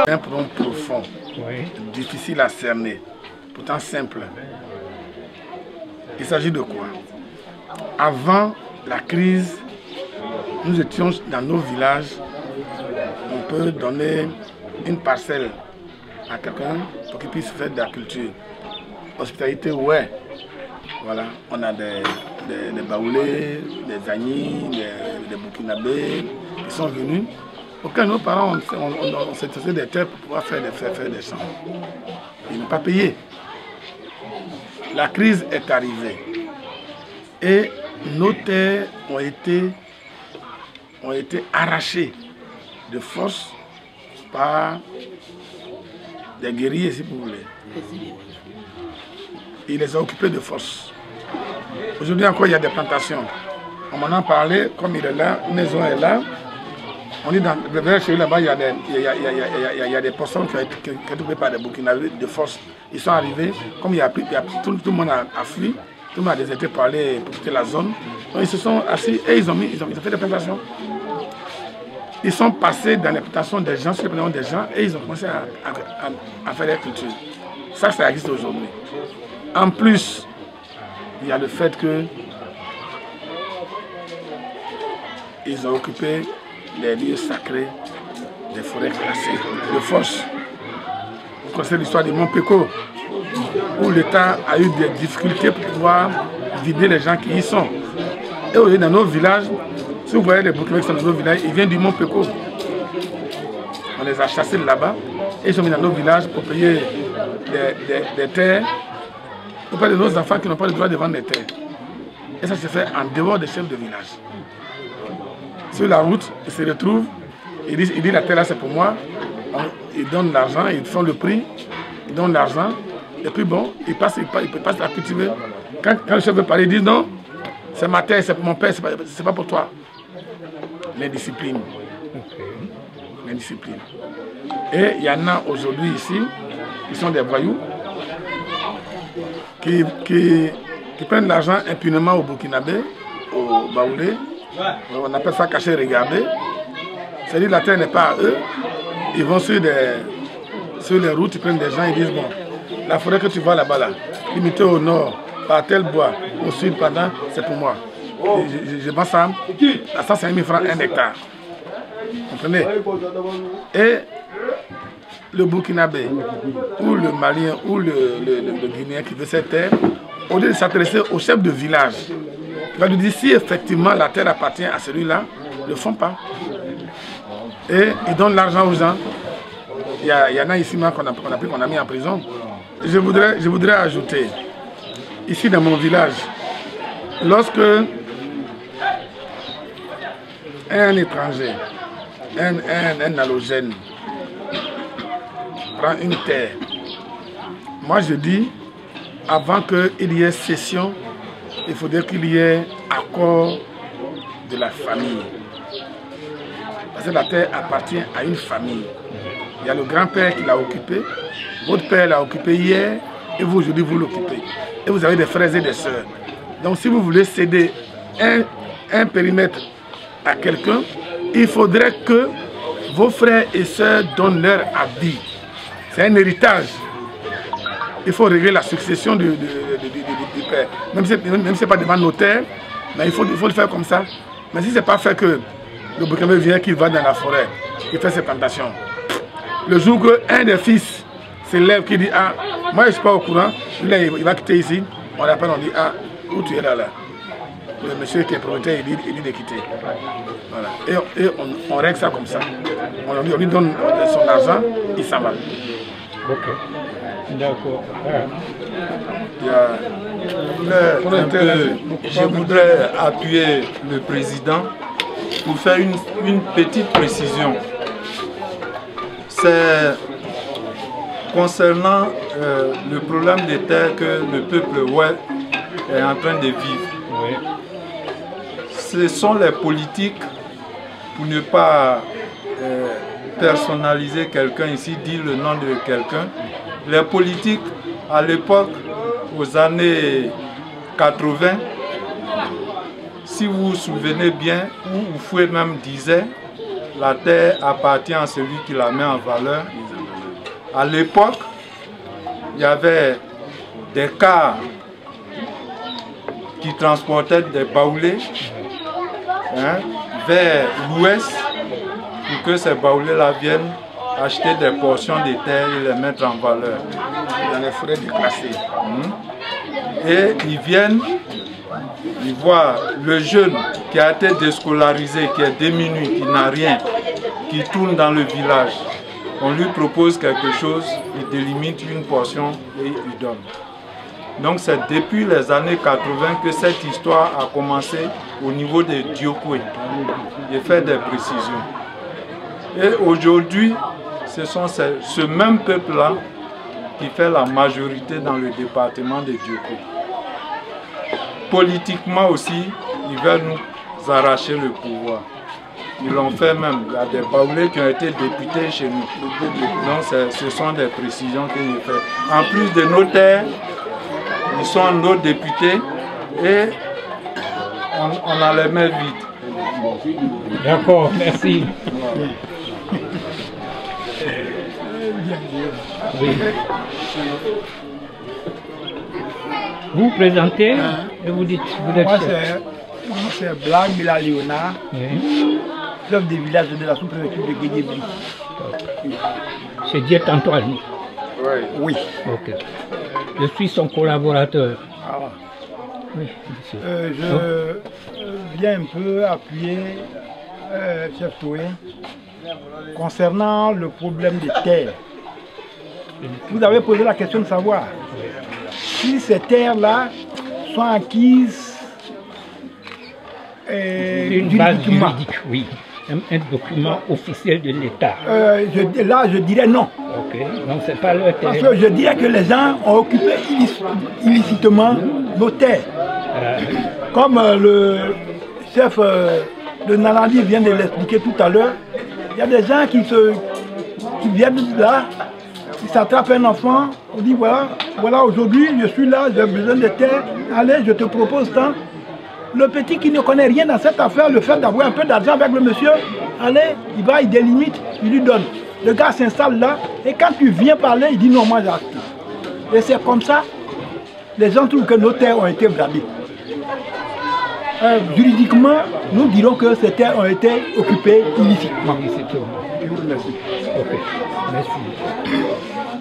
Un problème profond, difficile à cerner, pourtant simple. Il s'agit de quoi? Avant la crise, nous étions dans nos villages. On peut donner une parcelle à quelqu'un pour qu'il puisse faire de la culture. Hospitalité, ouais. Voilà, on a des Baoulés, des Agnis, des Burkinabés qui sont venus. Aucun de nos parents, on s'est fait des terres pour pouvoir faire des champs. Ils n'ont pas payé. La crise est arrivée. Et nos terres ont été arrachées de force par des guerriers, si vous voulez. Il les a occupés de force. Aujourd'hui encore, il y a des plantations. On m'en a parlé, comme il est là, une maison est là. On dit dans le chez là-bas, il y a des personnes qui ont été trouvées par des Burkinabés de force. Ils sont arrivés, comme tout le monde a fui, tout le monde a déserté pour aller pour quitter la zone. Donc ils se sont assis et ils ont fait des plantations. Ils sont passés dans les plantations des gens, sur les plantations des gens, et ils ont commencé à faire des cultures. Ça existe aujourd'hui. En plus, il y a le fait que ils ont occupé les lieux sacrés des forêts classées de force. Vous connaissez l'histoire du Mont Péco, où l'État a eu des difficultés pour pouvoir vider les gens qui y sont. Et aujourd'hui, dans nos villages, si vous voyez les Burkinabés qui sont dans nos villages, ils viennent du Mont Péco. On les a chassés de là-bas et ils sont venus dans nos villages pour payer des terres auprès de nos enfants qui n'ont pas le droit de vendre des terres. Et ça se fait en dehors des chefs de village. Sur la route, ils se retrouvent, ils disent la terre là c'est pour moi, ils donnent l'argent, ils font le prix, ils donnent l'argent, et puis bon, ils passent à cultiver. Quand le chef veut parler, ils disent non, c'est ma terre, c'est pour mon père, c'est pas pour toi. L'indiscipline. L'indiscipline. Et il y en a aujourd'hui ici, qui sont des voyous, qui prennent l'argent impunément au Burkinabé, au Baoulé. On appelle ça cacher, regarder. C'est-à-dire que la terre n'est pas à eux. Ils vont sur les routes, ils prennent des gens, ils disent bon, la forêt que tu vois là-bas, là, limitée au nord, par tel bois, au sud, pendant, c'est pour moi. Je vends ça à 105 000 francs un hectare. Vous comprenez? Et le Burkinabé, ou le Malien, ou le Guinéen qui veut cette terre, au lieu de s'intéresser au chef de village, il va lui dire si effectivement la terre appartient à celui-là, ne le font pas. Et ils donnent l'argent aux gens. Il y en a ici qu'on a mis en prison. Je voudrais ajouter, ici dans mon village, lorsque un étranger, un allogène, prend une terre, moi je dis, avant qu'il y ait cession, il faudrait qu'il y ait accord de la famille. Parce que la terre appartient à une famille. Il y a le grand-père qui l'a occupé, votre père l'a occupé hier, et vous aujourd'hui vous l'occupez. Et vous avez des frères et des sœurs. Donc si vous voulez céder un périmètre à quelqu'un, il faudrait que vos frères et sœurs donnent leur avis. C'est un héritage. Il faut régler la succession du père. Même si ce n'est pas devant notaire, mais il faut le faire comme ça. Mais si ce n'est pas fait que le Burkinabé vient, qu'il va dans la forêt, qu'il fait ses plantations. Le jour qu'un des fils s'élève, qui dit ah, moi je ne suis pas au courant, là, il va quitter ici, on l'appelle, on dit ah, où tu es là, là. Le monsieur qui est propriétaire, il dit de quitter. Voilà. Et on règle ça comme ça. On lui donne son argent, il s'en va. Ok. D'accord. Je voudrais appuyer le président pour faire une petite précision. C'est concernant le problème des terres que le peuple ouest est en train de vivre. Oui. Ce sont les politiques, pour ne pas personnaliser quelqu'un ici, dire le nom de quelqu'un. Les politiques, à l'époque, aux années 80, si vous vous souvenez bien, ou Foué même disait, la terre appartient à celui qui la met en valeur. À l'époque, il y avait des cars qui transportaient des baoulés vers l'ouest pour que ces baoulés-là viennent acheter des portions de terre et les mettre en valeur. Dans les forêts déclassées. Et ils viennent, ils voient le jeune qui a été déscolarisé, qui est démuni, qui n'a rien, qui tourne dans le village. On lui propose quelque chose, il délimite une portion et il donne. Donc c'est depuis les années 80 que cette histoire a commencé au niveau de Diokwe. J'ai fait des précisions. Et aujourd'hui, ce sont ce même peuple-là qui fait la majorité dans le département de Diokwe. Politiquement aussi, ils veulent nous arracher le pouvoir. Ils l'ont fait même. Il y a des baoulés qui ont été députés chez nous. Donc ce sont des précisions que j'ai faites. En plus de nos terres, ils sont nos députés et on a les mains vides. D'accord, merci. Oui. Vous vous présentez et vous dites, vous êtes chef. Moi c'est Blanc Mila Léonard, Oui. chef du village de la sous-préfecture de Guédiébri. C'est Diet Antoine. Oui. Ok. Je suis son collaborateur. Ah. Oui, monsieur. Je viens un peu appuyer chef Toué concernant le problème des terres. Vous avez posé la question de savoir si ces terres-là sont acquises Une base juridique, oui. Un document officiel de l'État. Là, je dirais non. Ok, donc c'est pas leur terre. Parce que je dirais que les gens ont occupé illicitement nos terres. Comme le chef de Nalandi vient de l'expliquer tout à l'heure, il y a des gens qui viennent là, ils s'attrapent un enfant, on dit voilà aujourd'hui je suis là, j'ai besoin de terre, allez je te propose tant. Le petit qui ne connaît rien dans cette affaire, le fait d'avoir un peu d'argent avec le monsieur, allez, il va, il délimite, il lui donne. Le gars s'installe là, et quand tu viens parler, il dit non, moi j'ai acheté. Et c'est comme ça, les gens trouvent que nos terres ont été bradées. Juridiquement, nous dirons que ces terres ont été occupées illicitement. Je vous remercie. Ok, merci.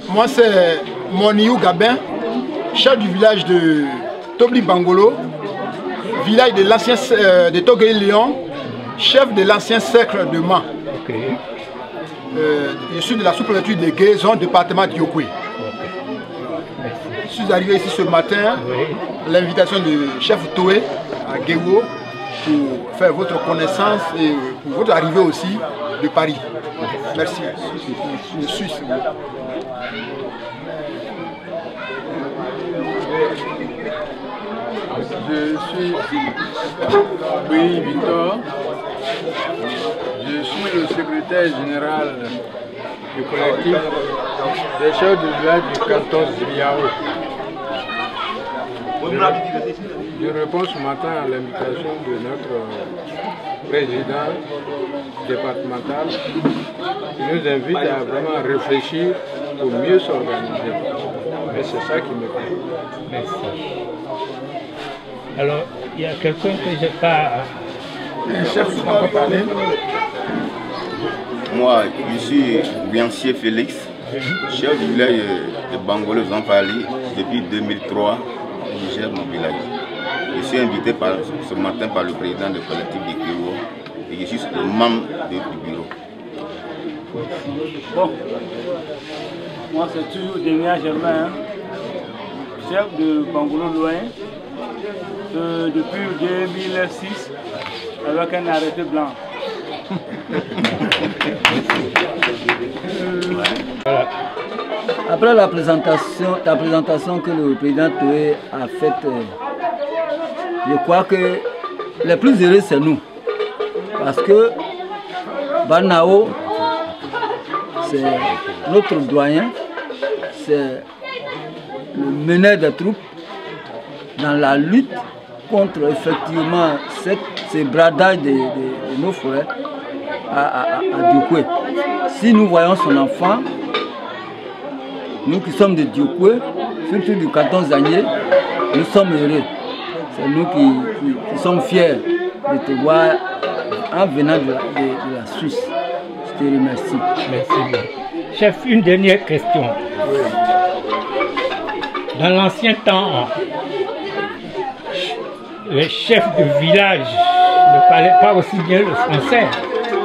Moi c'est Moniou Gabin, chef du village de Tobli Bangolo, village de l'ancien de Togué-Léon, chef de l'ancien cercle de Mans. Ok. Je suis de la sous-préfecture de Guézon, département de Diokwe. Je suis arrivé ici ce matin à l'invitation du chef Toué à Guégo pour faire votre connaissance et pour votre arrivée aussi de Paris. Merci. Je suis. Je suis oui, Victor. Je suis le secrétaire général du collectif des chefs du village du canton Ziliao. Je réponds ce matin à l'invitation de notre président départemental qui nous invite à vraiment réfléchir pour mieux s'organiser. Mais c'est ça qui me plaît. Merci. Alors, il y a quelqu'un que je n'ai pas... Le chef ne peut pas parler. Moi, je suis Biancier Félix, chef du village de Bangolo Zampali depuis 2003. Je gère mon village. Je suis invité ce matin par le président du collectif de Kéwo et je suis le membre du bureau. Bon. Moi, c'est toujours Demia Germain, chef de Bangolo Loin, depuis 2006, avec un arrêté blanc. Après la présentation que le président Toé a faite, je crois que les plus heureux c'est nous. Parce que Banao, c'est notre doyen, c'est le meneur des troupes dans la lutte contre effectivement ces bradages de nos forêts à Diokwe. Si nous voyons son enfant, nous qui sommes de Diokwe, surtout du canton Zanier, nous sommes heureux. C'est nous qui sommes fiers de te voir en venant de la Suisse. Je te remercie. Merci bien. Chef, une dernière question. Dans l'ancien temps, les chefs de village ne parlaient pas aussi bien le français.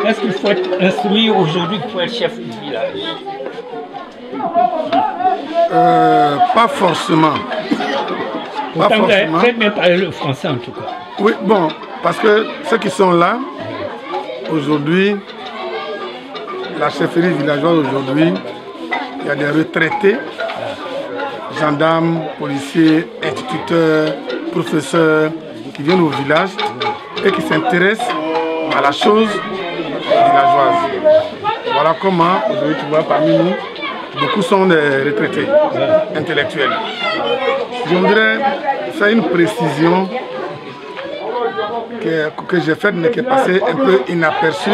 Est-ce qu'il faut être instruit aujourd'hui pour être chef du village? Pas forcément. Pourtant, vous avez très bien parlé le français en tout cas. Oui, bon, parce que ceux qui sont là, aujourd'hui, la chefferie villageoise aujourd'hui, il y a des retraités, gendarmes, policiers, instituteurs, professeurs, qui viennent au village et qui s'intéressent à la chose villageoise. Voilà comment, aujourd'hui, tu vois, parmi nous, beaucoup sont des retraités intellectuels. Je voudrais faire une précision que j'ai faite mais qui est passée un peu inaperçue.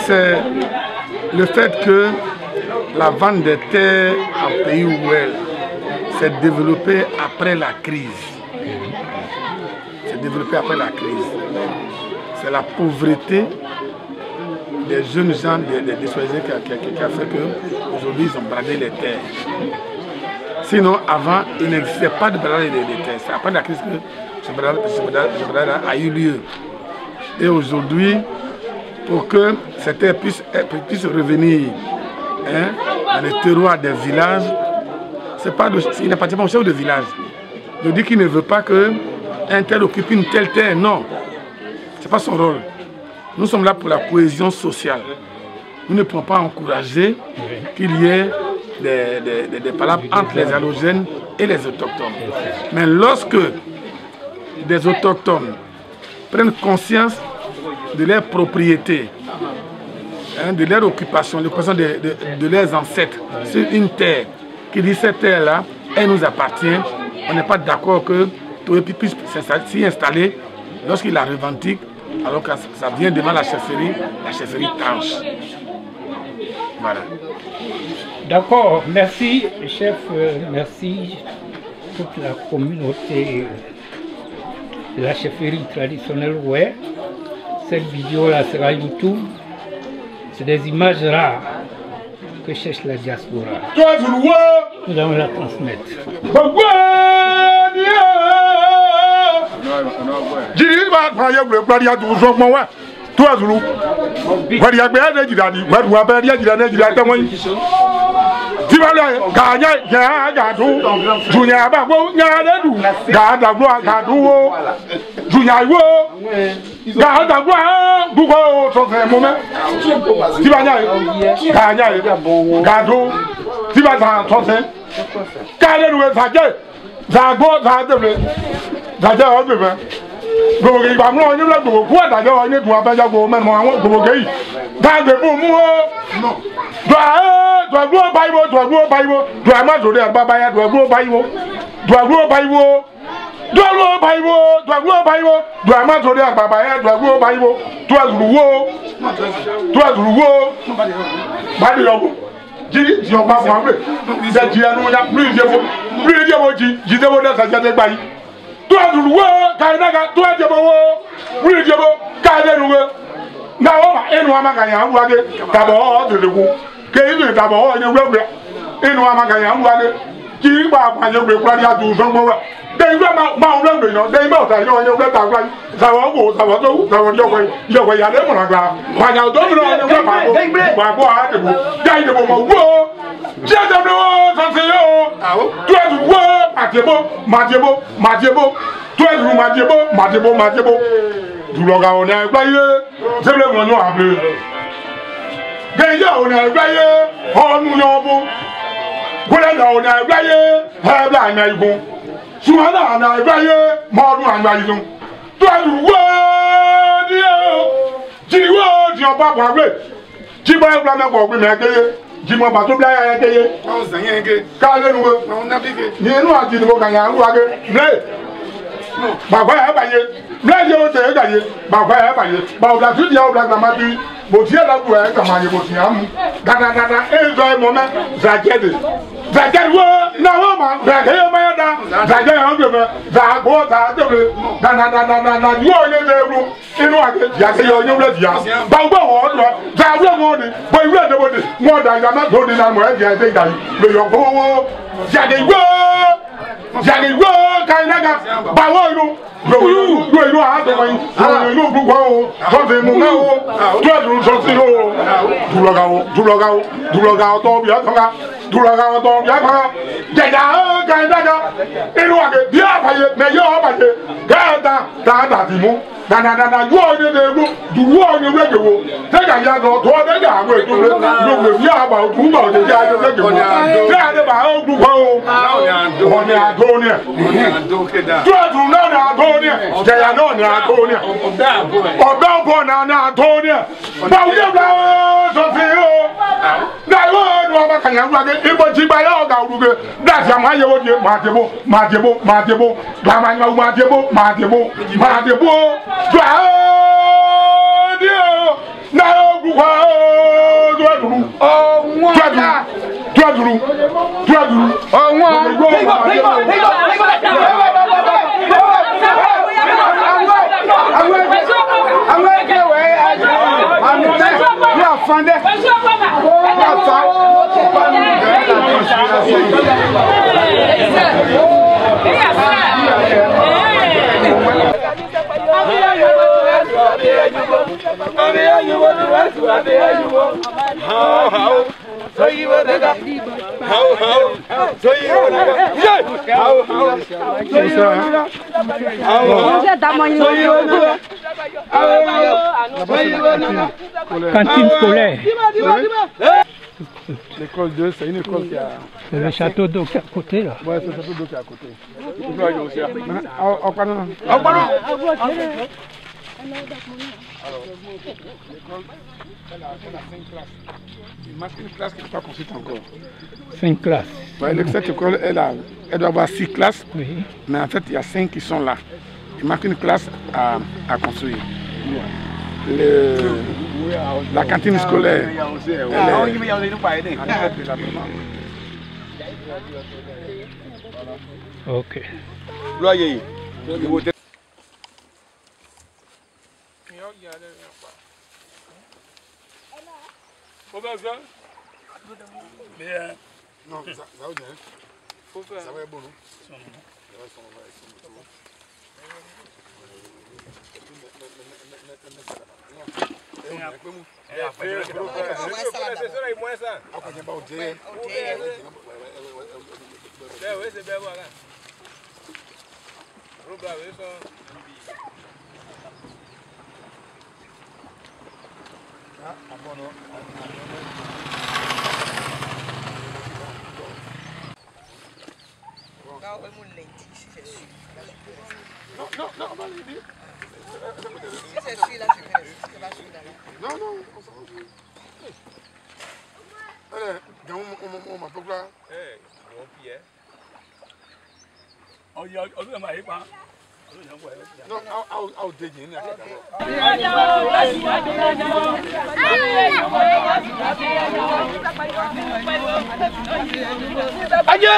C'est le fait que la vente des terres en pays où elle s'est développée après la crise. C'est développé après la crise. C'est la pauvreté des jeunes gens, des soisiers qui a fait qu'aujourd'hui ils ont bradé les terres. Sinon, avant, il n'existait pas de bradage des terres. C'est après la crise que ce bradage a eu lieu. Et aujourd'hui, pour que ces terres puissent revenir dans les terroirs des villages, il n'appartient pas au chef de village. Je dis qu'il ne veut pas qu'un tel occupe une telle terre. Non, ce n'est pas son rôle. Nous sommes là pour la cohésion sociale. Nous ne pouvons pas encourager qu'il y ait des palabres entre les allogènes et les autochtones. Mais lorsque des autochtones prennent conscience de leur propriété, de leur occupation, l'occupation de leurs ancêtres sur une terre, qui dit cette terre-là, elle nous appartient, on n'est pas d'accord que Toé puisse s'y installer lorsqu'il la revendique, alors que ça vient devant la chefferie tranche. Voilà. D'accord, merci chef, merci toute la communauté de la chefferie traditionnelle Oué. Cette vidéo-là sera YouTube. C'est des images rares que cherche la diaspora. Nous allons la transmettre. Tiens de nous, Sanseyo. Toi, tu vois, Matiebo. Toi, tu Matiebo. Tu l'auras, on est employé. C'est le mon nom à bleu. Déjà, on est employé. On nous en bon. Voilà, on est employé. Hebla, on est bon. Souvent, on est employé. Mort, on est bon. Toi, tu vois, Dieu. Tu vois, tu n'as pas parlé. Tu vas pas me comprendre, mais dis-moi pas tout blague à essayer. On s'en est que. Calme nous. On a piqué. Ni nous a dit nous qu'on a ou à que. Mais. Bah quoi est payé. Blague yo te gagné. Bah quoi est payé. Bah on a tout dit on blague la mati. Bon Dieu là pour comment il faut tiens. Dada et joie moment. Zakede. Zakede wo na wo ma. Zakede ma da. Zakede on peut me. Zago da de. Dada yo ne de bro. Inu a ke ya se yo nyu le dia. Ba wo wo do. Za wo mo ni. Bo iwe de bo de. Mo da ya ma do ni na mo e dia de dai. Le yo go wo. Zakede wo. Zakede wo kai na ga. Ba wo inu. Lo inu a do mai. Lo inu bu wo. So de mo na wo. To du so ti wo. Du lo ga o to bi a to ga. Du lo ga o to bi a ka. Ja ja kai na ga. Inu a ke dia pa ye me yo ba ye. Ga da ti mu. Dada yo ni de lu du wo ni we de wo te ga ya go to de ga we to le lo ya ba o tu ba o de ya de de wo te ade ba o du ko o ni ado ke da tu adu na ado ni je ya no ni ado ni oba bo na ado ni ba o de bla so fi o da wo no ba kan ya wa ke ibo ji ba ya o ga ru ke da ja ma ye wo de ma debo ba ma ma ma debo Dieu, na ogwa duru. Oh, duru. Oh, Cantine scolaire. L'école 2, c'est une école qui a... C'est le château d'eau qui est à côté là. Ouais, c'est le château d'eau qui est à côté. Alors, l'école, elle a 5 classes. Il manque une classe qui n'est pas construite encore. 5 classes. Ouais, cette école, elle doit avoir 6 classes, oui. Mais en fait, il y a 5 qui sont là. Il manque une classe à construire. La cantine scolaire. Ok. Non, ça va bien. Ça va être bon. Non, on va lui dire. Si c'est celui-là, c'est pas celui-là. Non, on s'en fout. Allez, on m'a pas là. Eh, mon pied. Oh, il y a pas. Non, I'll dig in. Adieu!